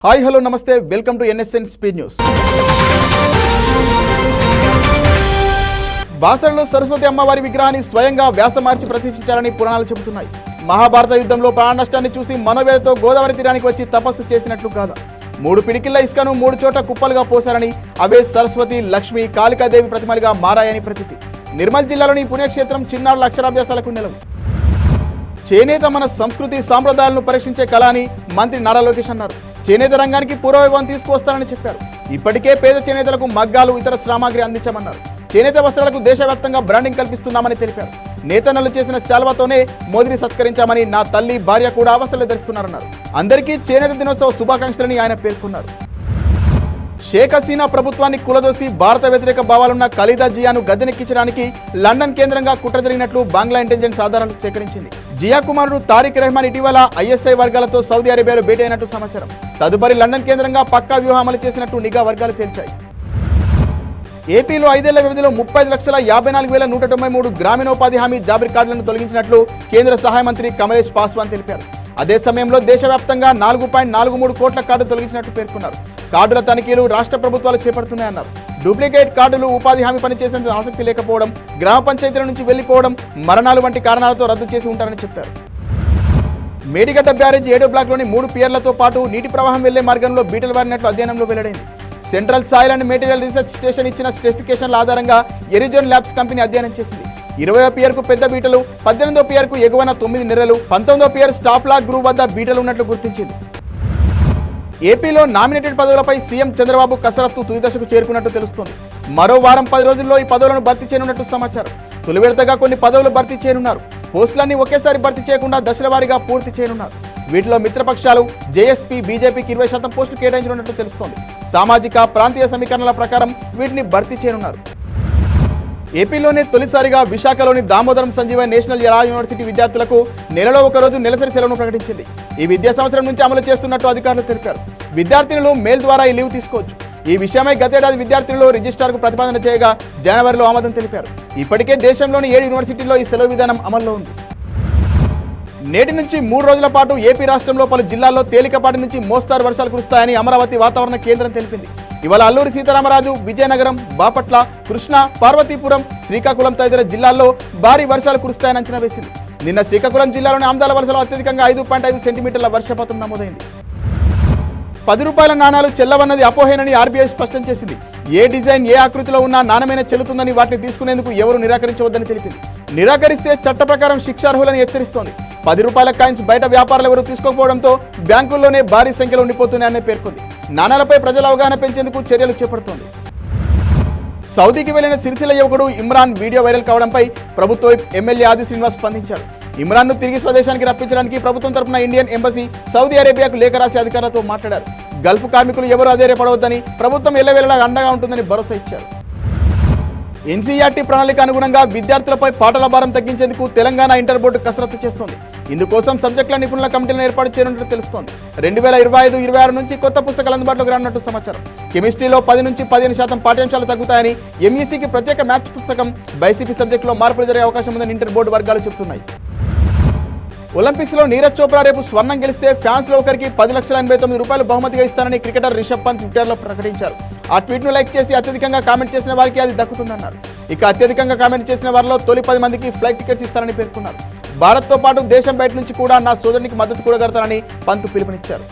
Hi hello namaste welcome to NSN speed news. బాసరలో సరస్వతి అమ్మవారి విగ్రహాన్ని స్వయంగా వ్యాసమార్చి ప్రతిష్ఠించాలని పురాణాలు చెబుతున్నాయి. మహాభారత యుద్ధంలో ప్రాణ నష్టాన్ని చూసి మనోవేదతో గోదావరి తీరానికి వచ్చి తపస్సు చేసినట్లు కాదా 3 పిడికిళ్ల ఇసుకను 3 చోట్ల కుప్పలుగా పోశారని, అవే సరస్వతి, లక్ష్మి, కాళికాదేవి ప్రతిమలుగా మారాయని ప్రతీతి. నిర్మల్ జిల్లాలోని పుణ్యక్షేత్రం చిన్నారుల అక్షరాభ్యాసాలకు నెలవు. చేనేత మన సంస్కృతి సాంప్రదాయాలను పరీక్షించే కళ అని మంత్రి నారా లోకేష్ అన్నారు. చేనేత రంగానికి పూర్వవైభవం తీసుకువస్తారని చెప్పారు. ఇప్పటికే పేద చేనేతలకు మగ్గాలు, ఇతర సామాగ్రి అందించామన్నారు. చేనేత వస్త్రాలకు దేశవ్యాప్తంగా బ్రాండింగ్ కల్పిస్తున్నామని తెలిపారు. నేతన్నలు చేసిన శాల్వాతోనే మోదీని సత్కరించామని, నా తల్లి, భార్య కూడా వస్త్రాలు ధరిస్తున్నారన్నారు. అందరికీ చేనేత దినోత్సవ శుభాకాంక్షలని ఆయన పేర్కొన్నారు. షేక్ హసీనా ప్రభుత్వాన్ని కూలదోసి భారత వ్యతిరేక భావాలున్న ఖలీదా జియాను గద్దెనెక్కించడానికి లండన్ కేంద్రంగా కుట్ర జరిగినట్లు బంగ్లా ఇంటెలిజెన్స్ ఆధారాలు సేకరించింది. జియా కుమారుడు తారిక్ రెహమాన్ ఇటీవల ఐఎస్ఐ వర్గాలతో సౌదీ అరేబియాలో భేటీ అయినట్టు సమాచారం. తదుపరి లండన్ కేంద్రంగా పక్కా వ్యూహం అమలు చేసినట్టు నిఘా వర్గాలు తేల్చాయి. ఏపీలో 5 ఏళ్ల వ్యవధిలో 35,54,193 గ్రామీణోపాధి హామీ జాబ్ రికార్డులను తొలగించినట్లు కేంద్ర సహాయ మంత్రి కమలేష్ పాస్వాన్ తెలిపారు. అదే సమయంలో దేశవ్యాప్తంగా 4.43 కోట్ల కార్డు తొలగించినట్టు పేర్కొన్నారు. కార్డుల తనిఖీలు రాష్ట్ర ప్రభుత్వాలు చేపడుతున్నాయన్నారు. డూప్లికేట్ కార్డులు, ఉపాధి హామీ పనిచేసేందుకు ఆసక్తి లేకపోవడం, గ్రామ పంచాయతీల నుంచి వెళ్లిపోవడం, మరణాలు వంటి కారణాలతో రద్దు చేసి ఉంటారని చెప్పారు. మేడిగడ్డ బ్యారేజ్ 7వ బ్లాక్లోని 3 పియర్లతో పాటు నీటి ప్రవాహం వెళ్లే మార్గంలో బీటలు వారినట్లు అధ్యయనంలో వెల్లడైంది. Central soil and material research station ఇచ్చిన స్పెసిఫికేషన్ల ఆధారంగా ఎరిజోన్ ల్యాబ్స్ కంపెనీ అధ్యయనం చేసింది. 20వ పియర్కు పెద్ద బీటలు, 18వ పియర్కు ఎగువన 9 నెర్రలు, 19వ పియర్ స్టాప్ లాక్ గ్రూవ్ వద్ద బీటలు ఉన్నట్లు గుర్తించింది. ఏపీలో నామినేటెడ్ పదవులపై సీఎం చంద్రబాబు కసరత్తు తుది దశకు చేరుకున్నట్టు తెలుస్తోంది. మరో వారం 10 రోజుల్లో ఈ పదవులను భర్తీ చేయనున్నట్టు సమాచారం. తొలి విడతగా కొన్ని పదవులు భర్తీ చేయనున్నారు. పోస్టులన్నీ ఒకేసారి భర్తీ చేయకుండా దశల వారీగా పూర్తి చేయనున్నారు. వీటిలో మిత్రపక్షాలు, జేఎస్పీ, బీజేపీకి 20% పోస్టులు కేటాయించనున్నట్టు తెలుస్తోంది. సామాజిక, ప్రాంతీయ సమీకరణల ప్రకారం వీటిని భర్తీ చేయనున్నారు. ఏపీలోనే తొలిసారిగా విశాఖలోని దామోదరం సంజీవ నేషనల్ లా యూనివర్సిటీ విద్యార్థులకు నెలలో ఒకరోజు నెలసరి సెలవును ప్రకటించింది. ఈ విద్యా సంవత్సరం నుంచి అమలు చేస్తున్నట్టు అధికారులు తెలిపారు. విద్యార్థినులు మెయిల్ ద్వారా ఈ లీవ్ తీసుకోవచ్చు. ఈ విషయమై గతేడాది విద్యార్థినులు రిజిస్ట్రార్కు ప్రతిపాదన చేయగా జనవరిలో ఆమోదం తెలిపారు. ఇప్పటికే దేశంలోని 7 యూనివర్సిటీల్లో ఈ సెలవు విధానం అమల్లో ఉంది. నేటి నుంచి 3 రోజుల పాటు ఏపీ రాష్ట్రంలో పలు జిల్లాల్లో తేలికపాటి నుంచి మోస్తారు వర్షాలు కురుస్తాయని అమరావతి వాతావరణ కేంద్రం తెలిపింది. ఇవాళ అల్లూరి సీతారామరాజు, విజయనగరం, బాపట్ల, కృష్ణా, పార్వతీపురం, శ్రీకాకుళం తదితర జిల్లాల్లో భారీ వర్షాలు కురుస్తాయని అంచనా వేసింది. నిన్న శ్రీకాకుళం జిల్లాలోని ఆమ్దాల వలసలో అత్యధికంగా 5.5 సెంటీమీటర్ల వర్షపాతం నమోదైంది. 10 రూపాయల నాణాలు చెల్లవన్నది అపోహేనని ఆర్బీఐ స్పష్టం చేసింది. ఏ డిజైన్, ఏ ఆకృతిలో ఉన్నా నాణ్యమైన చెల్లుతుందని, వాటిని తీసుకునేందుకు ఎవరు నిరాకరించవద్దని తెలిపింది. నిరాకరిస్తే చట్ట ప్రకారం శిక్షార్హులని హెచ్చరిస్తోంది. 10 రూపాయల కాయిన్స్ బయట వ్యాపారులు ఎవరు తీసుకోకపోవడంతో బ్యాంకుల్లోనే భారీ సంఖ్యలో ఉండిపోతున్నాయని పేర్కొంది. నాణాలపై ప్రజల అవగాహన పెంచేందుకు చర్యలు చేపడుతోంది. సౌదీకి వెళ్లిన సిరిసిల్ల యువకుడు ఇమ్రాన్ వీడియో వైరల్ కావడంపై ప్రభుత్వ ఎమ్మెల్యే ఆది శ్రీనివాస్ స్పందించారు. ఇమ్రాన్ను తిరిగి స్వదేశానికి రప్పించడానికి ప్రభుత్వం తరపున ఇండియన్ ఎంబసీ సౌదీ అరేబియాకు లేఖ రాసి అధికారులతో మాట్లాడారు. గల్ఫ్ కార్మికులు ఎవరు అధైర్యపడవద్దని, ప్రభుత్వం ఎల్లవేళలా అండగా ఉంటుందని భరోసా ఇచ్చారు. ఎన్సీఈఆర్టీ ప్రణాళిక అనుగుణంగా విద్యార్థులపై పాఠాల భారం తగ్గించేందుకు తెలంగాణ ఇంటర్ బోర్డు కసరత్తు చేస్తోంది. ఇందుకోసం సబ్జెక్టుల నిపుణుల కమిటీలను ఏర్పాటు చేయనున్నట్టు తెలుస్తోంది. 2025-26 నుంచి కొత్త పుస్తకాలు అందుబాటులోకి రానున్నట్టు సమాచారం. కెమిస్ట్రీలో 10 నుంచి 15% పాఠ్యాంశాలు తగ్గుతాయని, ఎంఈసీకి ప్రత్యేక మ్యాథ్స్ పుస్తకం, బైసీపీ సబ్జెక్టులో మార్పులు జరిగే అవకాశం ఉందని ఇంటర్ బోర్డు వర్గాలు చెబుతున్నాయి. ఒలింపిక్స్ లో నీరజ్ చోప్రా రేపు స్వర్ణం గెలిస్తే ఫ్యాన్స్ లో ఒకరికి 10,89,000 రూపాయలు బహుమతిగా ఇస్తానని క్రికెటర్ రిషబ్ పంత్ ట్విట్టర్లో ప్రకటించారు. ఆ ట్వీట్ ను లైక్ చేసి అత్యధికంగా కామెంట్ చేసిన వారికి అది దక్కుతుందన్నారు. ఇక అత్యధికంగా కామెంట్ చేసిన వారిలో తొలి 10 మందికి ఫ్లైట్ టికెట్స్ ఇస్తారని పేర్కొన్నారు. భారత్తో పాటు దేశం బయట నుంచి కూడా నా సోదరునికి మద్దతు కూడగడతారని పంత్ పిలుపునిచ్చారు.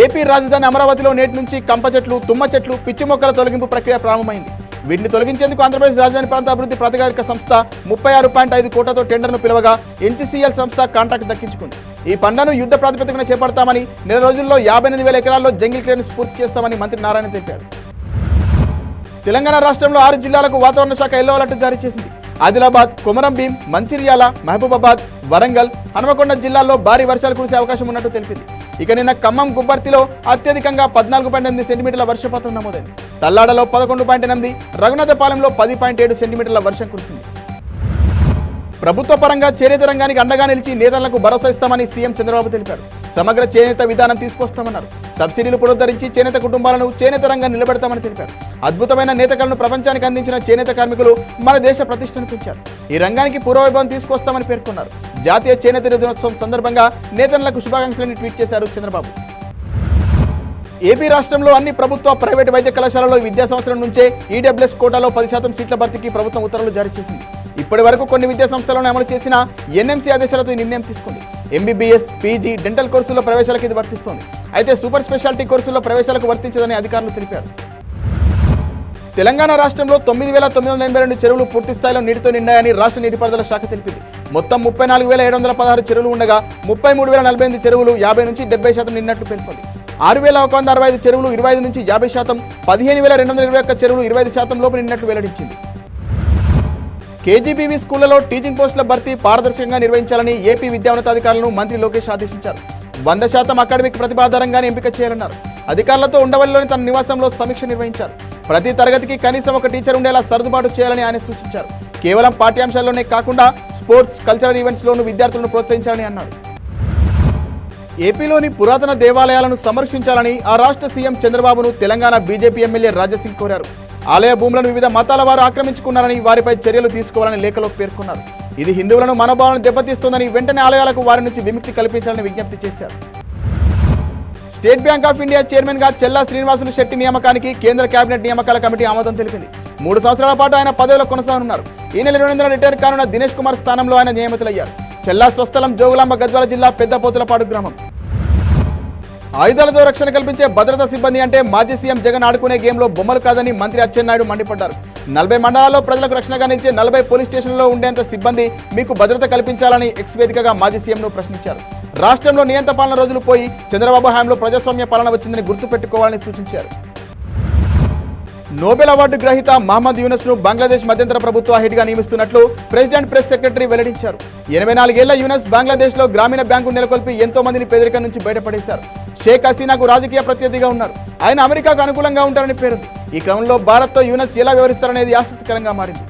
ఏపీ రాజధాని అమరావతిలో నేటి నుంచి కంప చెట్లు, తుమ్మ చెట్లు, పిచ్చి మొక్కల తొలగింపు ప్రక్రియ ప్రారంభమైంది. వీటిని తొలగించేందుకు ఆంధ్రప్రదేశ్ రాజధాని ప్రాంత అభివృద్ధి ప్రాధికారిక సంస్థ 36.5 కోట్లతో టెండర్ను పిలవగా ఎన్సీసీఎల్ సంస్థ కాంట్రాక్ట్ దక్కించుకుంది. ఈ పనులను యుద్ధ ప్రాతిపదికన చేపడతామని, నెల రోజుల్లో 58,000 ఎకరాల్లో జంగిల్ క్లియరెన్స్ పూర్తి చేస్తామని మంత్రి నారాయణ తెలిపారు. తెలంగాణ రాష్ట్రంలో 6 జిల్లాలకు వాతావరణ శాఖ ఎల్లో అలర్ట్ జారీ చేసింది. ఆదిలాబాద్, కొమరం భీం, మంచిర్యాల, మహబూబాబాద్, వరంగల్, హనుమకొండ జిల్లాల్లో భారీ వర్షాలు కురిసే అవకాశం ఉన్నట్టు తెలిపింది. ఇక నిన్న ఖమ్మం, గుబ్బర్తిలో అత్యధికంగా 14.8 సెంటీమీటర్ల వర్షపాతం నమోదైంది. తల్లాడలో 11.8, రఘునాథపాలెంలో 10.7 సెంటీమీటర్ల వర్షం కురిసింది. ప్రభుత్వ పరంగా చేనేత రంగానికి అండగా నిలిచి నేతలకు భరోసా ఇస్తామని సీఎం చంద్రబాబు తెలిపారు. సమగ్ర చేనేత విధానం తీసుకొస్తామన్నారు. సబ్సిడీలు పునరుద్ధరించి చేనేత కుటుంబాలను, చేనేత రంగాన్ని నిలబెడతామని తెలిపారు. అద్భుతమైన నేతకలను ప్రపంచానికి అందించిన చేనేత కార్మికులు మన దేశ ప్రతిష్టను పెంచారు. ఈ రంగానికి పూర్వవైభవం తీసుకొస్తామని పేర్కొన్నారు. జాతీయ చేనేత దినోత్సవం సందర్భంగా నేతలకు శుభాకాంక్షలను ట్వీట్ చేశారు చంద్రబాబు. ఏపీ రాష్ట్రంలో అన్ని ప్రభుత్వ ప్రైవేటు వైద్య కళాశాలలో విద్యా సంవత్సరం నుంచే ఈడబ్ల్యూఎస్ కోటాలో 10% సీట్ల భర్తీకి ప్రభుత్వం ఉత్తర్వులు జారీ చేసింది. ఇప్పటి వరకు కొన్ని విద్యా సంస్థలను అమలు చేసిన ఎన్ఎంసీ ఆదేశాలతో ఈ నిర్ణయం తీసుకుంది. ఎంబీబీఎస్, పీజీ, డెంటల్ కోర్సుల్లో ప్రవేశాలకు ఇది వర్తిస్తోంది. అయితే సూపర్ స్పెషాలిటీ కోర్సుల్లో ప్రవేశాలకు వర్తించదని అధికారులు తెలిపారు. తెలంగాణ రాష్ట్రంలో 9,982 చెరువులు పూర్తి స్థాయిలో నీటితో నిండాయని రాష్ట్ర నీటిపారుదల శాఖ తెలిపింది. మొత్తం 34,716 చెరువులు ఉండగా 33,048 చెరువులు 50 నుంచి 70% నిండినట్లు పేర్కొంది. 6,165 చెరువులు 25 నుంచి 50%, 15,221 చెరువులు 25% లోపు నిండినట్లు వెల్లడించింది. కేజీబీవీ స్కూళ్లలో టీచింగ్ పోస్టుల భర్తీ పారదర్శకంగా నిర్వహించాలని ఏపీ విద్యాన్నతాధికారులను మంత్రి లోకేష్ ఆదేశించారు. 100% అకాడమిక్ ప్రతిభ ఆధారంగానే ఎంపిక చేయాలన్నారు. అధికారులతో ఉండవల్లిలోని తన నివాసంలో సమీక్ష నిర్వహించారు. ప్రతి తరగతికి కనీసం ఒక టీచర్ ఉండేలా సర్దుబాటు చేయాలని ఆయన సూచించారు. కేవలం పాఠ్యాంశాల్లోనే కాకుండా స్పోర్ట్స్, కల్చరల్ ఈవెంట్స్లోనూ విద్యార్థులను ప్రోత్సహించాలని అన్నారు. ఏపీలోని పురాతన దేవాలయాలను సంరక్షించాలని ఆ రాష్ట్ర సీఎం చంద్రబాబును తెలంగాణ బీజేపీ ఎమ్మెల్యే రాజాసింగ్ కోరారు. ఆలయ భూములను వివిధ మతాల వారు ఆక్రమించుకున్నారని, వారిపై చర్యలు తీసుకోవాలని లేఖలో పేర్కొన్నారు. ఇది హిందువులను మనోభావాలను దెబ్బతీస్తోందని, వెంటనే ఆలయాలకు వారి నుంచి విముక్తి కల్పించాలని విజ్ఞప్తి చేశారు. State bank of India chairman గా చెల్లా శ్రీనివాసులు శెట్టి నియామకానికి కేంద్ర కేబినెట్ నియామకాల కమిటీ ఆమోదం తెలిపింది. 3 సంవత్సరాల పాటు ఆయన పదవిలో కొనసాగనున్నారు. ఈ నెల 2 రిటైర్ కానున్న దినేష్ కుమార్ స్థానంలో ఆయన నియమితులయ్యారు. చెల్లా స్వస్థలం జోగులాంబ గద్వాల జిల్లా పెద్దపోతులపాడు గ్రామం. ఆయుధాలతో రక్షణ కల్పించే భద్రతా సిబ్బంది అంటే మాజీ సీఎం జగన్ ఆడుకునే గేమ్లో బొమ్మలు కాదని మంత్రి అచ్చెన్నాయుడు మండిపడ్డారు. 40 మండలాల్లో ప్రజలకు రక్షణగా నిలిచే 40 పోలీస్ స్టేషన్లలో ఉండేంత సిబ్బంది మీకు భద్రత కల్పించాలని ఎక్స్ వేదికగా మాజీ సీఎంను ప్రశ్నించారు. రాష్ట్రంలో నియంత్ర పాలన రోజులు పోయి చంద్రబాబు హయాంలో ప్రజాస్వామ్య పాలన వచ్చిందని గుర్తుపెట్టుకోవాలని సూచించారు. నోబెల్ అవార్డు గ్రహీత మహమ్మద్ యూనస్ ను బంగ్లాదేశ్ మధ్యంతర ప్రభుత్వ హెడ్ గా నియమిస్తున్నట్లు ప్రెసిడెంట్ ప్రెస్ సెక్రటరీ వెల్లడించారు. 84 ఏళ్ల యూనస్ బంగ్లాదేశ్ లో గ్రామీణ బ్యాంకు నెలకొల్పి ఎంతో మందిని పేదరికం నుంచి బయటపడేశారు. షేక్ హసీనాకు రాజకీయ ప్రత్యర్థిగా ఉన్నారు. ఆయన అమెరికాకు అనుకూలంగా ఉంటారని పేరుంది. ఈ క్రమంలో భారత్తో యూనస్ ఎలా వ్యవహరిస్తారనేది ఆసక్తికరంగా మారింది.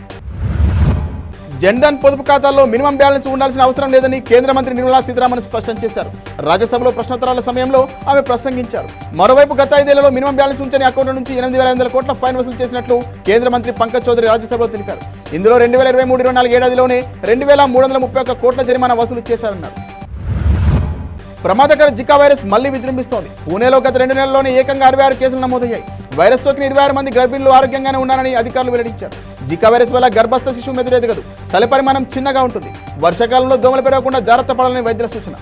జన్ధన్ పొదుపు ఖాతాల్లో మినిమం బ్యాలెన్స్ ఉండాల్సిన అవసరం లేదని కేంద్ర మంత్రి నిర్మలా సీతారామన్ స్పష్టం చేశారు. రాజ్యసభలో ప్రశ్నోత్తరాల సమయంలో ఆమె ప్రసంగించారు. మరోవైపు గత 5 ఏళ్లలో మినిమం బ్యాలెన్స్ ఉంచని అకౌంట్ల నుంచి 8,500 కోట్ల ఫైన్ వసూలు చేసినట్లు కేంద్ర మంత్రి పంకజ్ చౌదరి రాజ్యసభలో తెలిపారు. ఇందులో 2023-24 ఏడాదిలోనే 2,331 కోట్ల జరిమానా వసూలు చేశారన్నారు. ప్రమాదకర జికా వైరస్ మళ్లీ విజృంభిస్తోంది. పూణేలో గత 2 నెలల్లోనే ఏకంగా 66 కేసులు నమోదయ్యాయి. వైరస్ సోకిన 26 మంది గర్భిణులు ఆరోగ్యంగానే ఉన్నారని అధికారులు వెల్లడించారు. జికా వైరస్ వల్ల గర్భస్థ శిశువు మెదడు ఎదగదు, తల పరిమాణం చిన్నగా ఉంటుంది. వర్షాకాలంలో దోమలు పెరగకుండా జాగ్రత్త పడాలని వైద్యుల సూచన.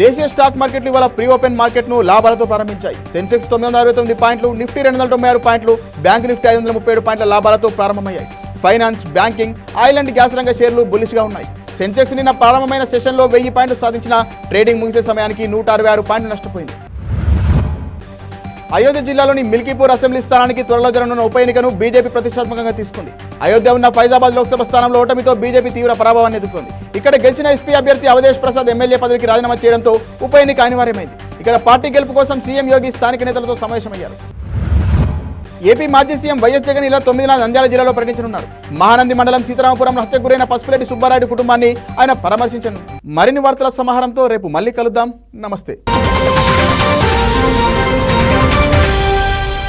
దేశీయ స్టాక్ మార్కెట్లు ఇవాళ ప్రీ ఓపెన్ మార్కెట్ను లాభాలతో ప్రారంభించాయి. సెన్సెక్స్ 969 పాయింట్లు, నిఫ్టీ 296 పాయింట్లు, బ్యాంక్ నిఫ్టీ 537 పాయింట్ల లాభాలతో ప్రారంభమయ్యాయి. Finance, banking, oil and gas రంగ షేర్లు బుల్లిష్గా ఉన్నాయి. సెన్సెక్స్ నిన్న ప్రారంభమైన సెషన్లో 1000 పాయింట్లు సాధించిన ట్రేడింగ్ ముగిసే సమయానికి 166 పాయింట్లు నష్టపోయింది. అయోధ్య జిల్లాలోని మిల్కీపూర్ అసెంబ్లీ స్థానానికి త్వరలో జరగనున్న ఉప ఎన్నికను బీజేపీ ప్రతిష్టాత్మకంగా తీసుకుంది. అయోధ్య ఉన్న ఫైజాబాద్ లోక్సభ స్థానంలో ఓటమితో బీజేపీ తీవ్ర పరాభవాన్ని ఎదుర్కొంది. ఇక్కడ గెలిచిన ఎస్పీ అభ్యర్థి అవధేష్ ప్రసాద్ ఎమ్మెల్యే పదవికి రాజీనామా చేయడంతో ఉప ఎన్నిక అనివార్యమైంది. ఇక్కడ పార్టీ గెలుపు కోసం సీఎం యోగి స్థానిక నేతలతో సమావేశమయ్యారు. ఏపీ మాజీ సీఎం వైఎస్ జగన్ ఇలా 9న నంద్యాల జిల్లాలో పర్యటించనున్నారు. మహానంది మండలం సీతారామపురం హత్యకు గురైన పసుపులేటి సుబ్బారాయుడు కుటుంబాన్ని ఆయన పరామర్శించనున్నారు. మరిన్ని వార్తల సమాహారంతో రేపు మళ్ళీ కలుద్దాం. నమస్తే.